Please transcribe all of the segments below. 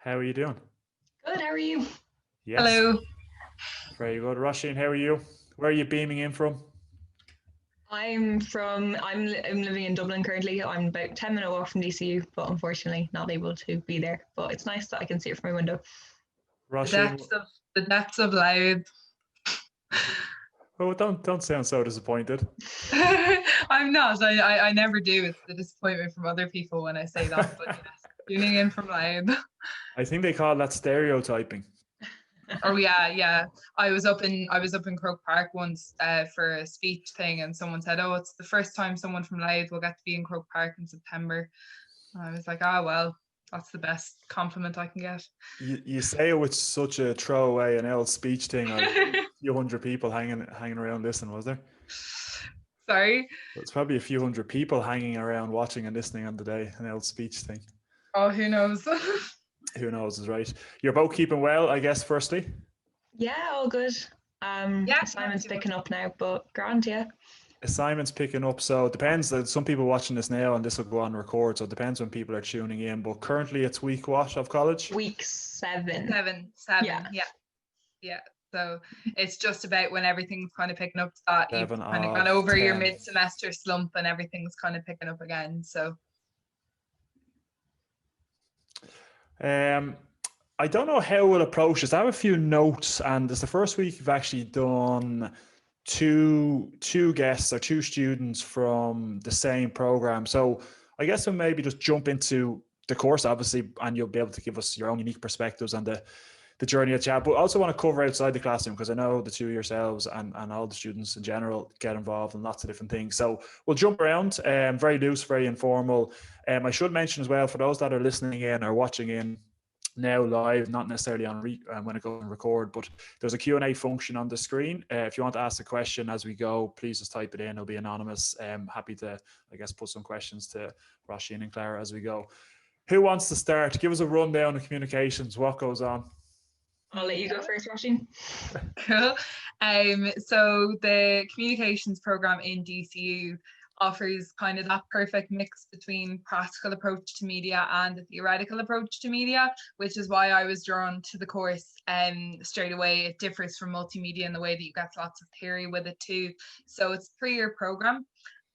How are you doing? Good, how are you? Yes, Hello. very good. Roisin, how are you? Where are you beaming in from? I'm living in Dublin currently. I'm about 10 minute walk from DCU, but unfortunately not able to be there. But it's nice that I can see it from my window. The Roisin, depths of the depths of loud. oh, don't sound so disappointed. I'm not. I never do. It's the disappointment from other people when I say that. But yes, tuning in from loud. I think they call that stereotyping. Oh yeah. I was up in Croke Park once for a speech thing, and someone said, "Oh, it's the first time someone from Louth will get to be in Croke Park in September." And I was like, "Ah, well, that's the best compliment I can get." You say it with such a throwaway and old speech thing. Of a few hundred people hanging around listening, was there? Sorry. Well, it's probably a few hundred people hanging around watching and listening on the day, an old speech thing. Oh, who knows? Who knows is right. You're both keeping well, I guess, firstly. Yeah, all good. Yeah, not Simon's too much. picking up now, but grand, yeah. Assignments picking up, so it depends. Some people watching this now and this will go on record, so it depends when people are tuning in, but currently it's week what of college? Week 7. Seven. Yeah. Yeah. So it's just about when everything's kind of picking up that you've 7 kind of gone of over your 10. mid-semester slump and everything's kind of picking up again. So I don't know how we'll approach this. I have a few notes, and it's the first week we've actually done two guests or two students from the same program. So I guess we'll maybe just jump into the course, obviously, and you'll be able to give us your own unique perspectives on the journey that you have. But I also want to cover outside the classroom because I know the two of yourselves and all the students in general get involved in lots of different things. So we'll jump around, very loose, very informal. I should mention as well, for those that are listening in or watching in now live, not necessarily on when it goes and record, but there's a Q&A function on the screen. If you want to ask a question as we go, please just type it in. It'll be anonymous. Happy to, I guess, put some questions to Roisin and Clara as we go. Who wants to start? Give us a rundown of communications. What goes on? I'll let you go first, Roisin. cool. So the communications program in DCU offers kind of that perfect mix between practical approach to media and a theoretical approach to media, which is why I was drawn to the course straight away. It differs from multimedia in the way that you get lots of theory with it too. So it's a 3-year program,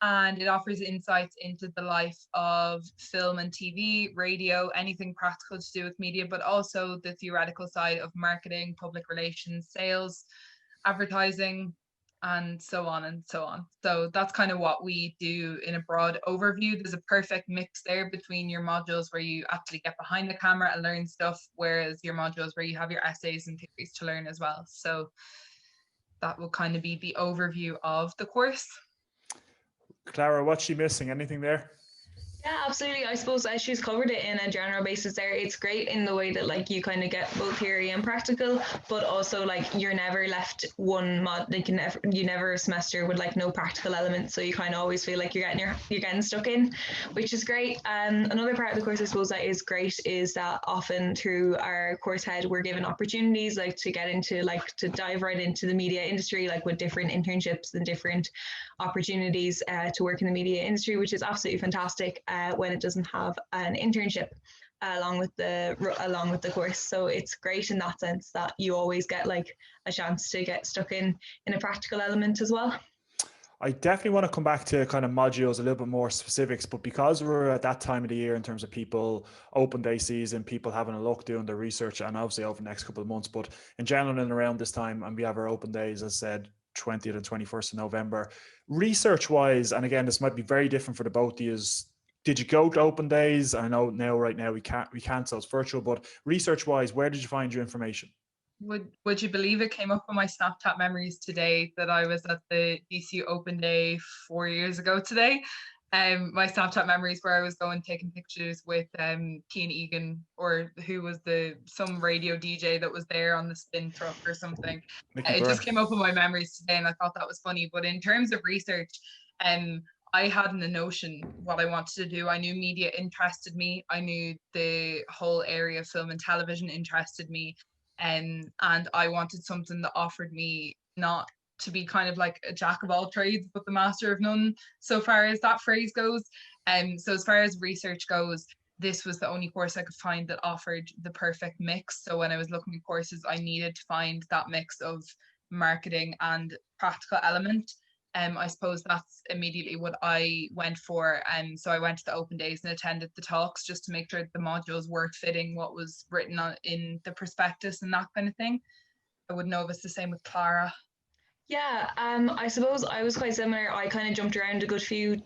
and it offers insights into the life of film and TV, radio, anything practical to do with media, but also the theoretical side of marketing, public relations, sales, advertising, and so on and so on. So that's kind of what we do in a broad overview. There's a perfect mix there between your modules where you actually get behind the camera and learn stuff, whereas your modules where you have your essays and theories to learn as well. So that will kind of be the overview of the course. Clara, what's she missing? Anything there? Yeah, absolutely. I suppose she's covered it in a general basis there. It's great in the way that like you kind of get both theory and practical, but also like you're never left one mod. Like you never a semester with like no practical elements, so you kind of always feel like you're getting stuck in, which is great. Another part of the course I suppose that is great is that often through our course head we're given opportunities like to get into like to dive right into the media industry, like with different internships and different opportunities to work in the media industry, which is absolutely fantastic. When it doesn't have an internship along with the course, so it's great in that sense that you always get like a chance to get stuck in a practical element as well. I definitely want to come back to kind of modules, a little bit more specifics, but because we're at that time of the year in terms of people open day season, people having a look, doing their research, and obviously over the next couple of months, but in general and around this time, and we have our open days, as I said, 20th and 21st of November. Research wise, and again, this might be very different for the both of you. Did you go to open days? I know right now we can't, so it's virtual, but research wise, where did you find your information? Would you believe it came up on my Snapchat memories today that I was at the DCU Open Day 4 years ago today. My Snapchat memories where I was going taking pictures with Cian Egan, or who was some radio DJ that was there on the spin truck or something. It just came up in my memories today, and I thought that was funny. But in terms of research, I hadn't a notion what I wanted to do. I knew media interested me. I knew the whole area of film and television interested me. And I wanted something that offered me not to be kind of like a jack of all trades, but the master of none, so far as that phrase goes. So as far as research goes, this was the only course I could find that offered the perfect mix. So when I was looking at courses, I needed to find that mix of marketing and practical element. I suppose that's immediately what I went for. So I went to the open days and attended the talks just to make sure the modules were fitting what was written on in the prospectus and that kind of thing. I wouldn't know if it's the same with Clara. Yeah, I suppose I was quite similar. I kind of jumped around a good few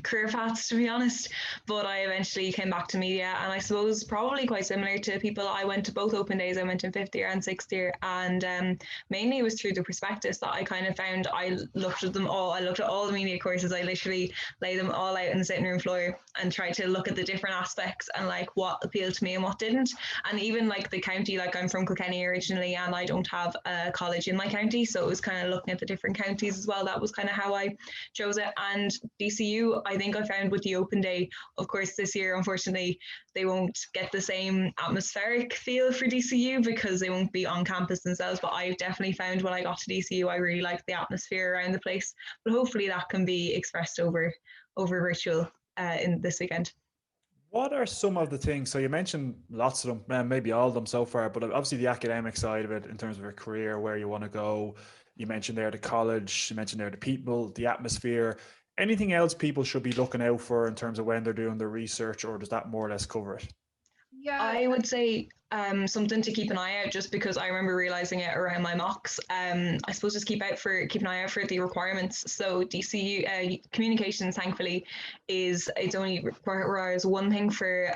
career paths, to be honest, but I eventually came back to media, and I suppose probably quite similar to people. I went to both open days. I went in 5th year and 6th year, and mainly it was through the prospectus that I kind of found. I looked at them all. I looked at all the media courses. I literally lay them all out in the sitting room floor and tried to look at the different aspects and like what appealed to me and what didn't. And even like the county, like I'm from Kilkenny originally, and I don't have a college in my county, so it was kind of looking at the different counties as well. That was kind of how I chose it. And DCU, I think I found with the open day, of course, this year, unfortunately, they won't get the same atmospheric feel for DCU because they won't be on campus themselves. But I definitely found when I got to DCU, I really liked the atmosphere around the place. But hopefully that can be expressed over virtual in this weekend. What are some of the things? So you mentioned lots of them, maybe all of them so far, but obviously the academic side of it in terms of your career, where you want to go. You mentioned there the college, you mentioned there the people, the atmosphere. Anything else people should be looking out for in terms of when they're doing their research, or does that more or less cover it? Yeah, I would say something to keep an eye out, just because I remember realizing it around my mocks. I suppose just keep an eye out for the requirements. So DCU communications, thankfully, it's only requires one thing for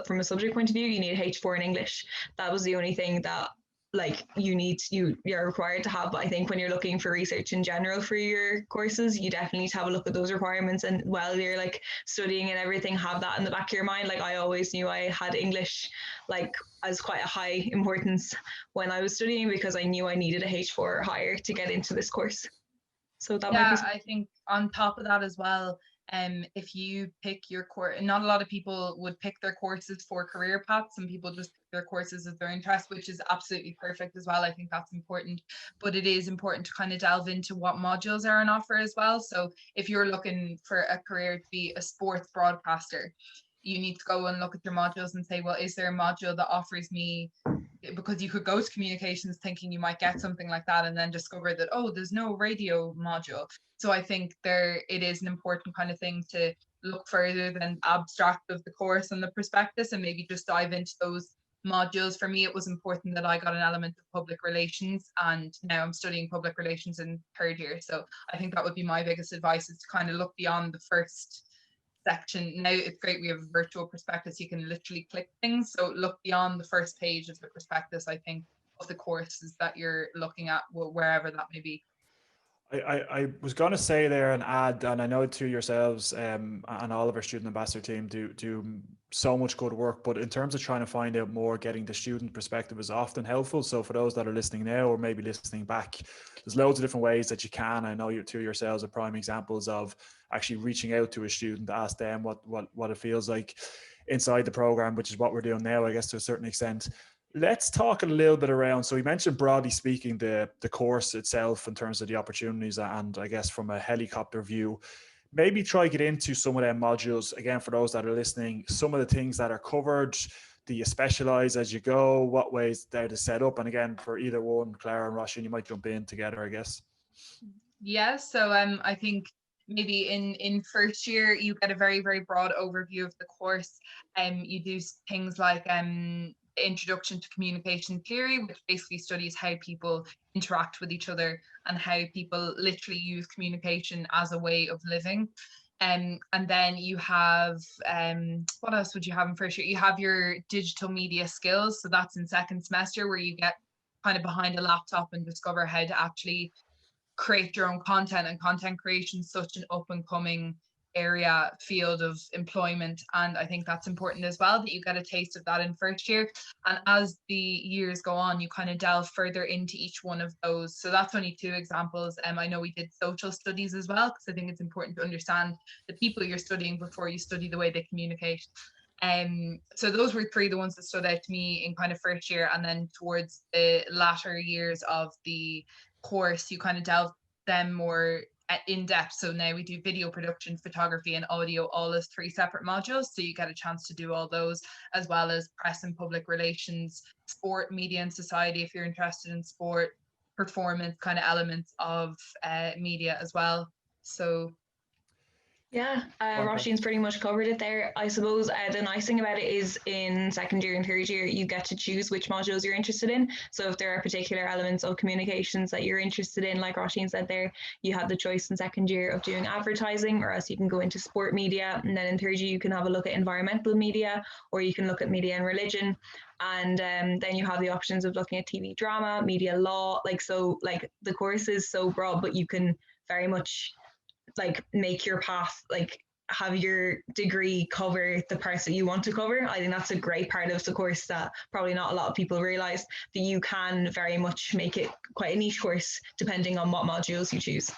from a subject point of view. You need a H4 in English. That was the only thing that like you're required to have. But I think when you're looking for research in general for your courses, you definitely need to have a look at those requirements, and while you're like studying and everything, have that in the back of your mind. Like I always knew I had English like as quite a high importance when I was studying, because I knew I needed a H4 or higher to get into this course. So that might be I think on top of that as well, if you pick your course, not a lot of people would pick their courses for career paths, and people just pick their courses as their interest, which is absolutely perfect as well. I think that's important, but it is important to kind of delve into what modules are on offer as well. So if you're looking for a career to be a sports broadcaster, you need to go and look at your modules and say, well, is there a module that offers me, because you could go to communications thinking you might get something like that and then discover that, oh, there's no radio module. So I think it is an important kind of thing to look further than abstract of the course and the prospectus, and maybe just dive into those modules. For me, it was important that I got an element of public relations, and now I'm studying public relations in 3rd year. So I think that would be my biggest advice, is to kind of look beyond the first section. Now it's great we have a virtual prospectus, you can literally click things, so look beyond the first page of the prospectus, I think, of the courses that you're looking at, wherever that may be. I was going to say there and add, and I know to yourselves and all of our student ambassador team do so much good work, but in terms of trying to find out more, getting the student perspective is often helpful. So for those that are listening now or maybe listening back, there's loads of different ways that you can. I know you two yourselves are prime examples of actually reaching out to a student to ask them what it feels like inside the program, which is what we're doing now, I guess, to a certain extent. Let's talk a little bit around, so we mentioned broadly speaking the course itself in terms of the opportunities, and I guess from a helicopter view, maybe try to get into some of them modules again for those that are listening, some of the things that are covered. Do you specialize as you go? What ways they're to set up? And again, for either one, Clara and Roisin, you might jump in together, I guess. Yeah, so I think maybe in 1st year you get a very, very broad overview of the course. You do things like introduction to communication theory, which basically studies how people interact with each other and how people literally use communication as a way of living. And then you have what else would you have in 1st year? You have your digital media skills, so that's in 2nd semester, where you get kind of behind a laptop and discover how to actually create your own content, and content creation is such an up and coming field of employment, and I think that's important as well, that you get a taste of that in 1st year, and as the years go on you kind of delve further into each one of those. So that's only 2 examples. I know we did social studies as well, because I think it's important to understand the people you're studying before you study the way they communicate. So those were 3 the ones that stood out to me in kind of 1st year, and then towards the latter years of the course you kind of delve them more in depth. So now we do video production, photography and audio all as 3 separate modules. So you get a chance to do all those, as well as press and public relations, sport, media and society if you're interested in sport, performance kind of elements of media as well. So yeah, Roisin's pretty much covered it there. I suppose the nice thing about it is in second year and third year, you get to choose which modules you're interested in. So if there are particular elements of communications that you're interested in, like Roisin said there, you have the choice in second year of doing advertising, or else you can go into sport media. And then in third year, you can have a look at environmental media, or you can look at media and religion. And then you have the options of looking at TV drama, media law. Like, so like the course is so broad, but you can very much like make your path, like have your degree cover the parts that you want to cover. I think that's a great part of the course that probably not a lot of people realize, that you can very much make it quite a niche course depending on what modules you choose.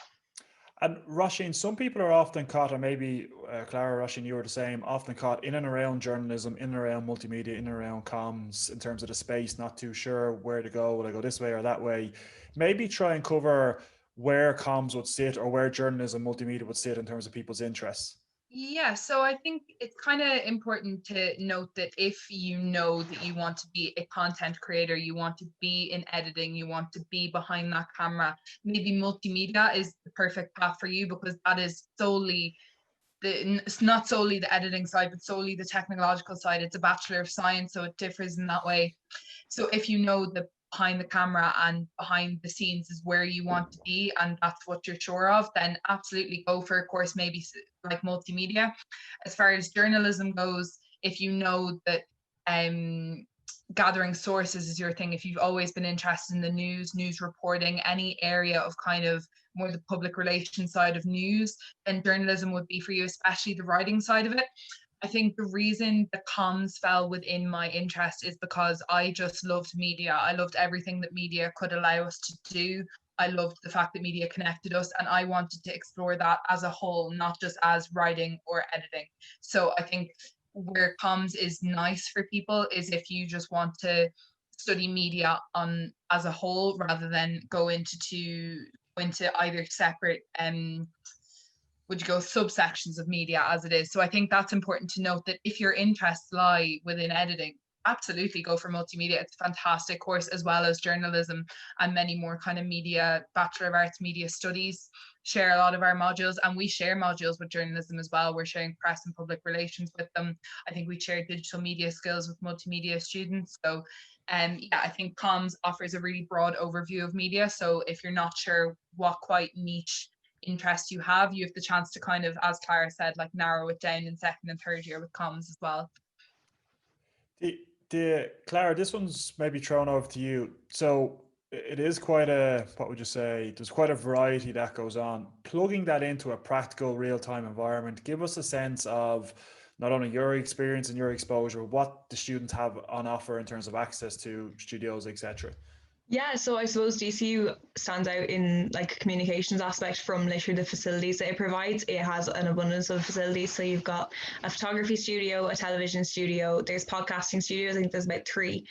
And Roisin, some people are often caught, and maybe Clara, Roisin, you were the same, often caught in and around journalism, in and around multimedia, in and around comms, in terms of the space, not too sure where to go. Will I go this way or that way? Maybe try and cover where comms would sit, or where journalism, multimedia would sit in terms of people's interests. yeah, so I think it's kind of important to note that if you know that you want to be a content creator, you want to be in editing, you want to be behind that camera, maybe multimedia is the perfect path for you, because that is solely it's not solely the editing side, but solely the technological side. It's a Bachelor of Science, so it differs in that way. So if you know that behind the camera and behind the scenes is where you want to be, and that's what you're sure of, then absolutely go for a course maybe like multimedia. As far as journalism goes, if you know that gathering sources is your thing, if you've always been interested in the news reporting, any area of kind of more the public relations side of news, then journalism would be for you, especially the writing side of it. I think the reason the comms fell within my interest is because I just loved media. I loved everything that media could allow us to do. I loved the fact that media connected us, and I wanted to explore that as a whole, not just as writing or editing. So I think where comms is nice for people is if you just want to study media on as a whole, rather than go into either separate would you go subsections of media as it is. So I think that's important to note, that if your interests lie within editing, absolutely go for multimedia. It's a fantastic course, as well as journalism and many more kind of media, Bachelor of Arts media studies share a lot of our modules, and we share modules with journalism as well. We're sharing press and public relations with them. I think we share digital media skills with multimedia students. So yeah, I think comms offers a really broad overview of media. So if you're not sure what quite niche interest you have the chance to kind of, as Clara said, like narrow it down in second and third year with comms as well. Clara, this one's maybe thrown over to you. So it is quite a, what would you say, there's quite a variety that goes on. Plugging that into a practical real-time environment, give us a sense of not only your experience and your exposure, what the students have on offer in terms of access to studios, etc. Yeah, so I suppose DCU stands out in like communications aspect from literally the facilities that it provides. It has an abundance of facilities. So you've got a photography studio, a television studio, there's podcasting studios, I think there's about 3.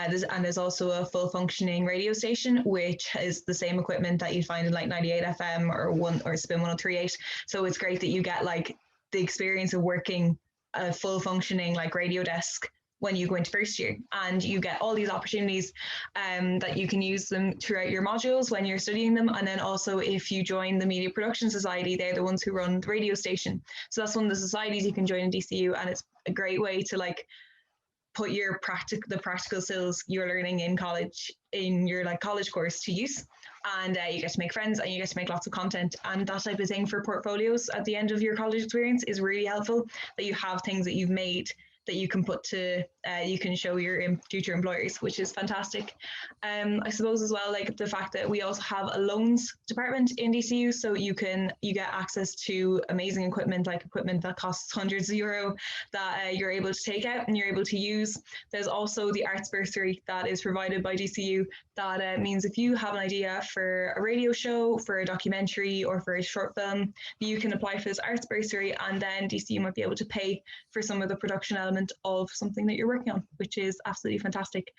There's also a full functioning radio station, which is the same equipment that you find in like 98 FM or Spin 103.8. So it's great that you get like the experience of working a full functioning like radio desk when you go into first year, and you get all these opportunities that you can use them throughout your modules when you're studying them. And then also if you join the Media Production Society, they're the ones who run the radio station. So that's one of the societies you can join in DCU, and it's a great way to like put your practical skills you're learning in college in your like college course to use. And you get to make friends, and you get to make lots of content, and that type of thing for portfolios at the end of your college experience is really helpful, that you have things that you've made that you can put to, you can show your future employers, which is fantastic. I suppose as well, like the fact that we also have a loans department in DCU, so you get access to amazing equipment, like equipment that costs hundreds of euro that you're able to take out and you're able to use. There's also the arts bursary that is provided by DCU. That means if you have an idea for a radio show, for a documentary, or for a short film, you can apply for this arts bursary, and then DCU might be able to pay for some of the production element of something that you're working on, which is absolutely fantastic.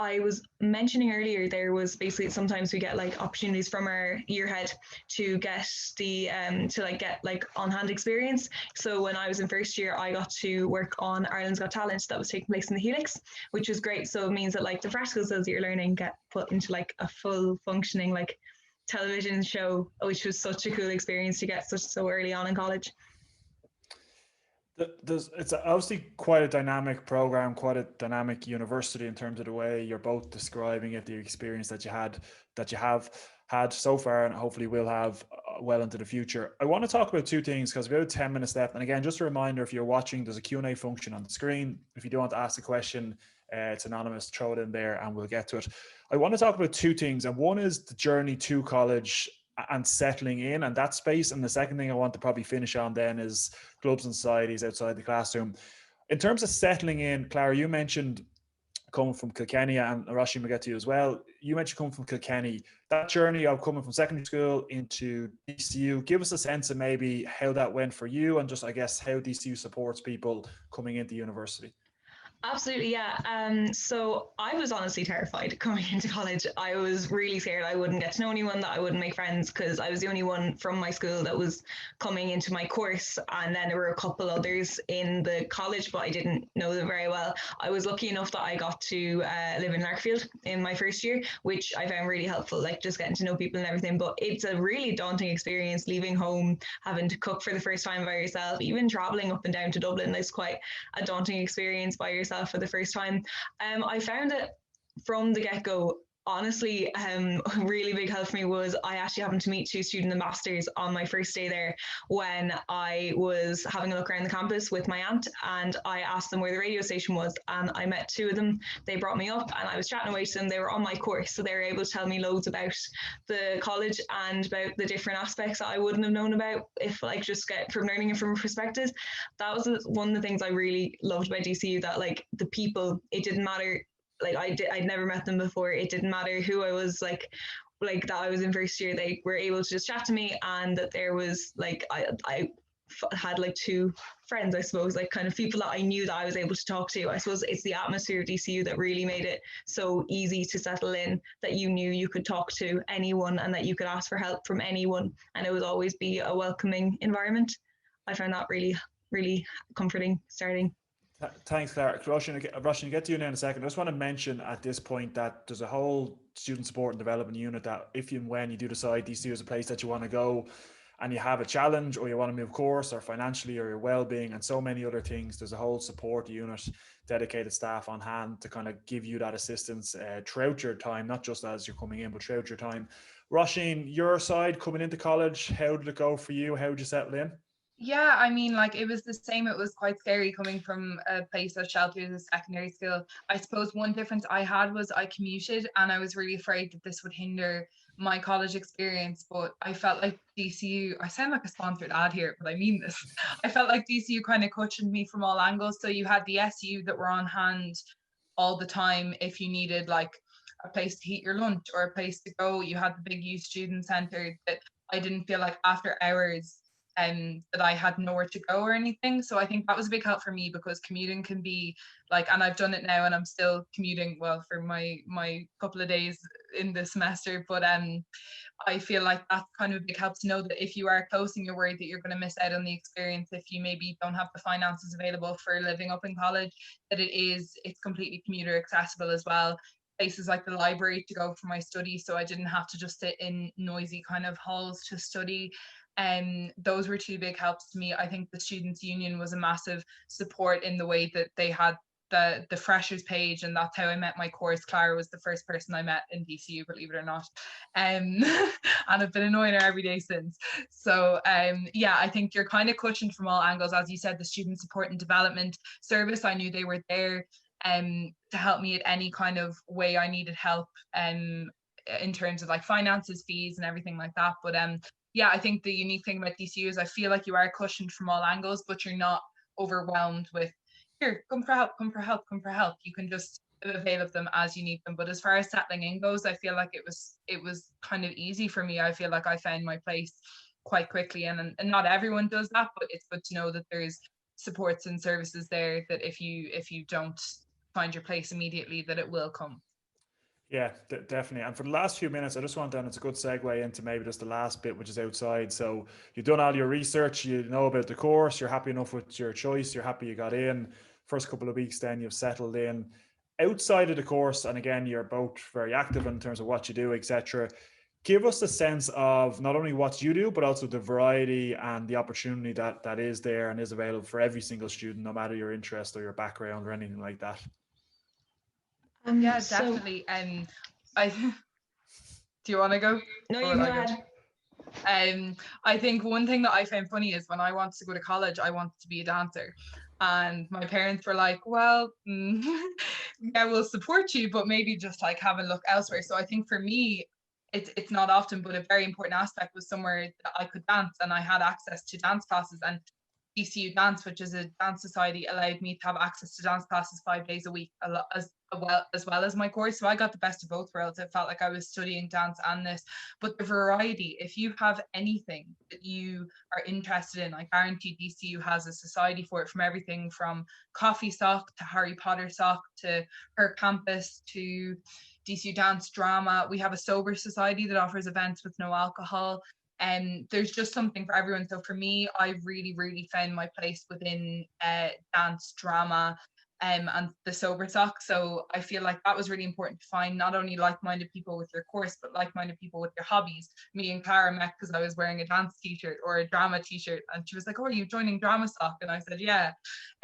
I was mentioning earlier, there was basically sometimes we get like opportunities from our year head to get the to like get like on hand experience. So when I was in first year, I got to work on Ireland's Got Talent that was taking place in the Helix, which was great. So it means that like the practical skills that you're learning get put into like a full functioning like television show, which was such a cool experience to get so early on in college. It's obviously quite a dynamic program, quite a dynamic university in terms of the way you're both describing it, the experience that you have had so far, and hopefully will have well into the future. I want to talk about two things because we have 10 minutes left. And again, just a reminder, if you're watching, there's a Q&A function on the screen. If you do want to ask a question, it's anonymous, throw it in there and we'll get to it. I want to talk about two things, and one is the journey to college and settling in and that space. And the second thing I want to probably finish on then is clubs and societies outside the classroom. In terms of settling in, Clara, you mentioned coming from Kilkenny, and Roisin will get to you as well. You mentioned coming from Kilkenny, that journey of coming from secondary school into DCU. Give us a sense of maybe how that went for you, and just, I guess, how DCU supports people coming into university. Absolutely, yeah. So I was honestly terrified coming into college. I was really scared I wouldn't get to know anyone, that I wouldn't make friends, because I was the only one from my school that was coming into my course. And then there were a couple others in the college, but I didn't know them very well. I was lucky enough that I got to live in Larkfield in my first year, which I found really helpful, like just getting to know people and everything. But it's a really daunting experience leaving home, having to cook for the first time by yourself, even traveling up and down to Dublin is quite a daunting experience by yourself for the first time. I found it from the get-go, honestly, a really big help for me was I actually happened to meet two student ambassadors on my first day there when I was having a look around the campus with my aunt, and I asked them where the radio station was, and I met two of them. They brought me up and I was chatting away to them. They were on my course, so they were able to tell me loads about the college and about the different aspects that I wouldn't have known about if like just get from learning it from a perspective. That was one of the things I really loved about DCU, that like the people, it didn't matter, like I'd never met them before. It didn't matter who I was, like that I was in first year. They were able to just chat to me, and that there was like I had like two friends, I suppose, like kind of people that I knew that I was able to talk to. I suppose it's the atmosphere of DCU that really made it so easy to settle in, that you knew you could talk to anyone and that you could ask for help from anyone, and it would always be a welcoming environment. I found that really, really comforting starting. Thanks, Clara. Roisin, get to you now in a second. I just want to mention at this point that there's a whole student support and development unit that if and when you do decide DCU is a place that you want to go, and you have a challenge, or you want to move course, or financially, or your well-being, and so many other things, there's a whole support unit, dedicated staff on hand to kind of give you that assistance throughout your time, not just as you're coming in, but throughout your time. Roisin, your side coming into college, how did it go for you? How did you settle in? Yeah, I mean, like it was the same. It was quite scary coming from a place as sheltered as secondary school. I suppose one difference I had was I commuted, and I was really afraid that this would hinder my college experience. But I felt like DCU, I sound like a sponsored ad here, but I mean this. I felt like DCU kind of cushioned me from all angles. So you had the SU that were on hand all the time if you needed like a place to eat your lunch or a place to go. You had the big youth student centre that I didn't feel like after hours that I had nowhere to go or anything. So I think that was a big help for me, because commuting can be like, and I've done it now and I'm still commuting, well, for my couple of days in the semester, but I feel like that's kind of a big help to know that if you are close and you're worried that you're going to miss out on the experience, if you maybe don't have the finances available for living up in college, that it's completely commuter accessible as well. Places like the library to go for my study, so I didn't have to just sit in noisy kind of halls to study. Those were two big helps to me. I think the Students' Union was a massive support in the way that they had the freshers page, and that's how I met my course. Clara was the first person I met in DCU, believe it or not, and I've been annoying her every day since. So yeah, I think you're kind of cushioned from all angles. As you said, the Student Support and Development Service, I knew they were there to help me at any kind of way I needed help in terms of like finances, fees and everything like that. But yeah, I think the unique thing about DCU is I feel like you are cushioned from all angles, but you're not overwhelmed with, here, come for help, come for help, come for help. You can just avail of them as you need them. But as far as settling in goes, I feel like it was kind of easy for me. I feel like I found my place quite quickly, and not everyone does that, but it's good to know that there's supports and services there, that if you don't find your place immediately, that it will come. Yeah, definitely. And for the last few minutes, I just want, and it's a good segue into maybe just the last bit, which is outside. So you've done all your research, you know about the course, you're happy enough with your choice, you're happy you got in. First couple of weeks, then you've settled in. Outside of the course, and again, you're both very active in terms of what you do, etc. Give us a sense of not only what you do, but also the variety and the opportunity that is there and is available for every single student, no matter your interest or your background or anything like that. Yeah, So definitely. I do you want to go? no, Or you will can I go go? ahead. I think one thing that I found funny is when I wanted to go to college, I wanted to be a dancer. And my parents were like, well, yeah, we'll support you, but maybe just like have a look elsewhere. So I think for me, it's not often, but a very important aspect was somewhere that I could dance and I had access to dance classes. And DCU Dance, which is a dance society, allowed me to have access to dance classes 5 days a week, as well as my course. So I got the best of both worlds. It felt like I was studying dance and this. But the variety, if you have anything that you are interested in, I guarantee DCU has a society for it, from everything from coffee sock to Harry Potter sock to her campus to DCU Dance Drama. We have a sober society that offers events with no alcohol. And there's just something for everyone. So for me, I really, really found my place within dance, drama, and the sober sock. So I feel like that was really important to find not only like-minded people with your course, but like-minded people with your hobbies. Me and Clara met because I was wearing a dance t-shirt or a drama t-shirt, and she was like, "Oh, are you joining drama sock?" And I said, "Yeah."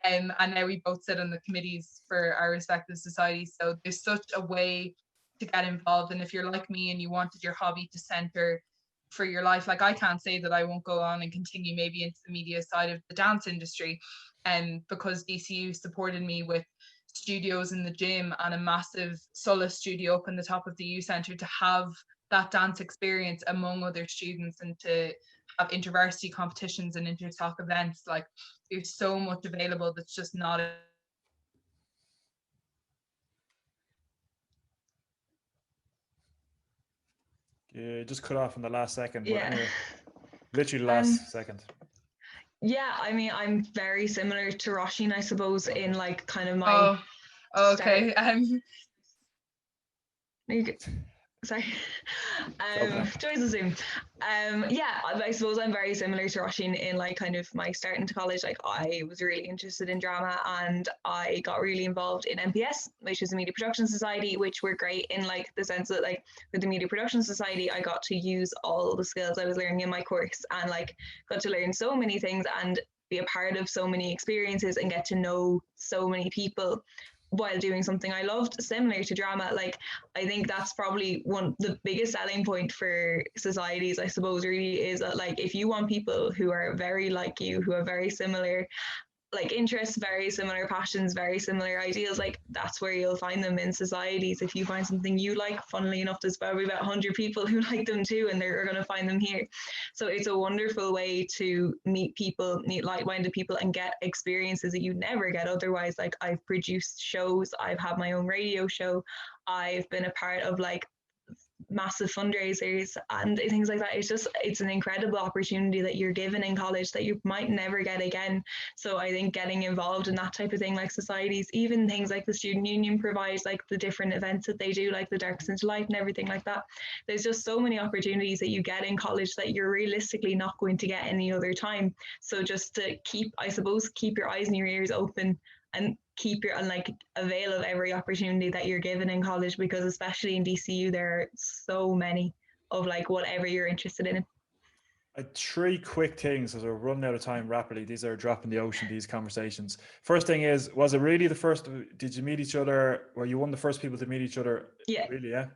And now we both sit on the committees for our respective societies. So there's such a way to get involved. And if you're like me and you wanted your hobby to center for your life, like I can't say that I won't go on and continue maybe into the media side of the dance industry, and because DCU supported me with studios in the gym and a massive solace studio up in the top of the U Centre to have that dance experience among other students and to have intervarsity competitions and intersoc events. Like there's so much available that's just not Yeah, just cut off in the last second, but Yeah. anyway, literally the Um, last second. yeah, I mean, I'm very similar to Roisin, I suppose, in like kind of my okay. sorry. Okay. Joys of Zoom. Yeah, I suppose I'm very similar to Roisin in like kind of my start into college. Like I was really interested in drama and I got really involved in MPS, which is a media production society, which were great in like the sense that like with the media production society, I got to use all the skills I was learning in my course and like got to learn so many things and be a part of so many experiences and get to know so many people while doing something I loved, similar to drama. Like I think that's probably the biggest selling point for societies, I suppose, really is that like if you want people who are very like you, who are very similar like interests, very similar passions, very similar ideals, like that's where you'll find them in societies. If you find something you like, funnily enough, there's probably about 100 people who like them too, and they're going to find them here. So it's a wonderful way to meet people, meet like-minded people, and get experiences that you never get otherwise. Like I've produced shows, I've had my own radio show, I've been a part of like massive fundraisers and things like that. It's an incredible opportunity that you're given in college that you might never get again. So I think getting involved in that type of thing, like societies, even things like the student union provides, like the different events that they do, like the Darks into Life and everything like that, there's just so many opportunities that you get in college that you're realistically not going to get any other time. So just to keep your eyes and your ears open and keep your and like avail of every opportunity that you're given in college, because especially in DCU there are so many of like whatever you're interested in. Three quick things as we're running out of time rapidly. These are a drop in the ocean, these conversations. First thing is, was it really the first? Did you meet each other? Were you one of the first people to meet each other? Yeah. Really, yeah?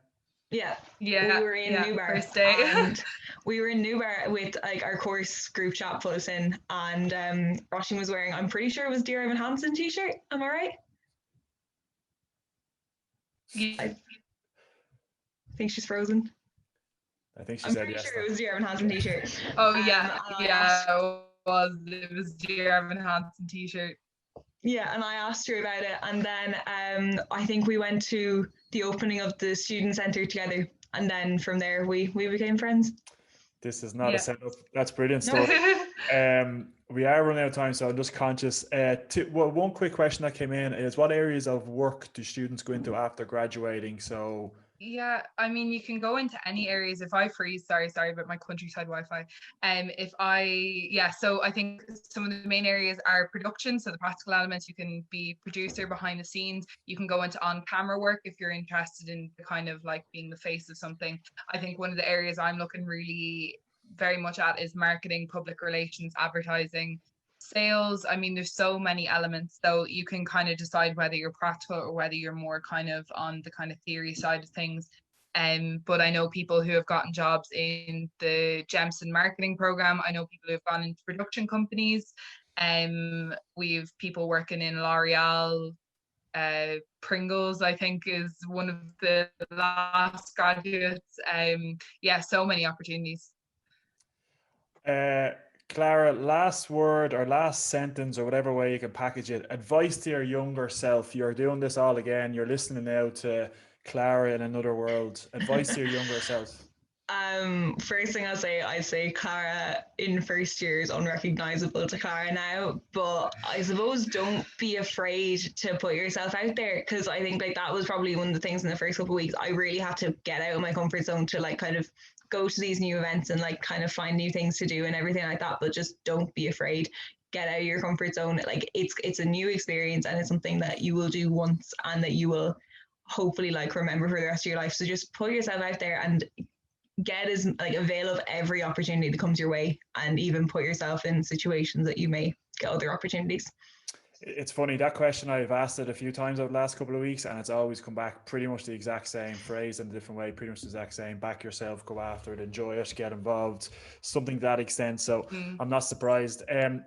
Yeah. Yeah. We were in Newbar. First day. And we were in Newbar with like our course group chat put us in, and Roisin was wearing, I'm pretty sure it was Dear Evan Hansen t-shirt. Am I right? Yeah. I think she's frozen. I think she I'm said pretty yes. sure it was Dear Evan Hansen t-shirt. Oh yeah, it was Dear Evan Hansen t-shirt. Yeah, and I asked her about it, and then I think we went to the opening of the student centre together, and then from there we became friends. This is not a setup. That's brilliant stuff. We are running out of time, so I'm just conscious. One quick question that came in is, what areas of work do students go into after graduating? So Yeah, I mean, you can go into any areas. If I freeze, sorry about my countryside Wi-Fi. So I think some of the main areas are production. So the practical elements, you can be producer behind the scenes. You can go into on-camera work if you're interested in the kind of like being the face of something. I think one of the areas I'm looking really very much at is marketing, public relations, advertising, sales. I mean, there's so many elements, so you can kind of decide whether you're practical or whether you're more kind of on the kind of theory side of things. But I know people who have gotten jobs in the Jemison marketing program. I know people who have gone into production companies. We've people working in L'Oreal. Pringles, I think, is one of the last graduates. So many opportunities. Clara, last word or last sentence or whatever way you can package it. Advice to your younger self. You're doing this all again. You're listening now to Clara in another world. Advice to your younger self. First thing I'd say Clara in first year is unrecognizable to Clara now, but I suppose don't be afraid to put yourself out there, because I think like that was probably one of the things in the first couple of weeks. I really had to get out of my comfort zone to like kind of go to these new events and like kind of find new things to do and everything like that, but just don't be afraid. Get out of your comfort zone. Like it's a new experience and it's something that you will do once and that you will hopefully like remember for the rest of your life. So just put yourself out there and avail of every opportunity that comes your way, and even put yourself in situations that you may get other opportunities. It's funny, that question, I've asked it a few times over the last couple of weeks, and it's always come back pretty much the exact same phrase in a different way, pretty much the exact same. Back yourself, go after it, enjoy it, get involved, something to that extent. So I'm not surprised.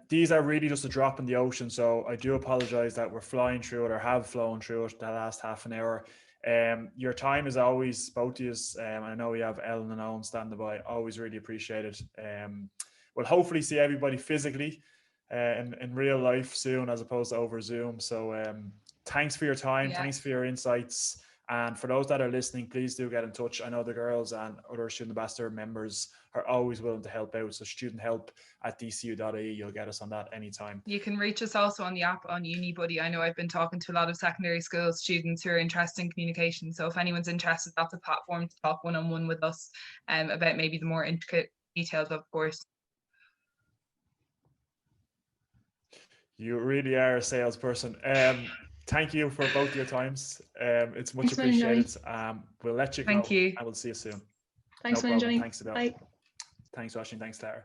These are really just a drop in the ocean. So I do apologize that we're flying through it or have flown through it the last half an hour. Your time is always, both of you, I know we have Ellen and Owen standing by, always really appreciate it. We'll hopefully see everybody physically in real life soon, as opposed to over Zoom. So thanks for your time. Yeah. Thanks for your insights. And for those that are listening, please do get in touch. I know the girls and other Student Ambassador members are always willing to help out. So studenthelp@dcu.ie, you'll get us on that anytime. You can reach us also on the app on UniBuddy. I know I've been talking to a lot of secondary school students who are interested in communication. So if anyone's interested, that's a platform to talk one-on-one with us about maybe the more intricate details, of course. You really are a salesperson. Thank you for both your times. It's much appreciated. We'll let you go. Thank you. And we'll see you soon. Thanks, Johnny. Thanks, Adele. Thanks, Washington. Thanks, Clara.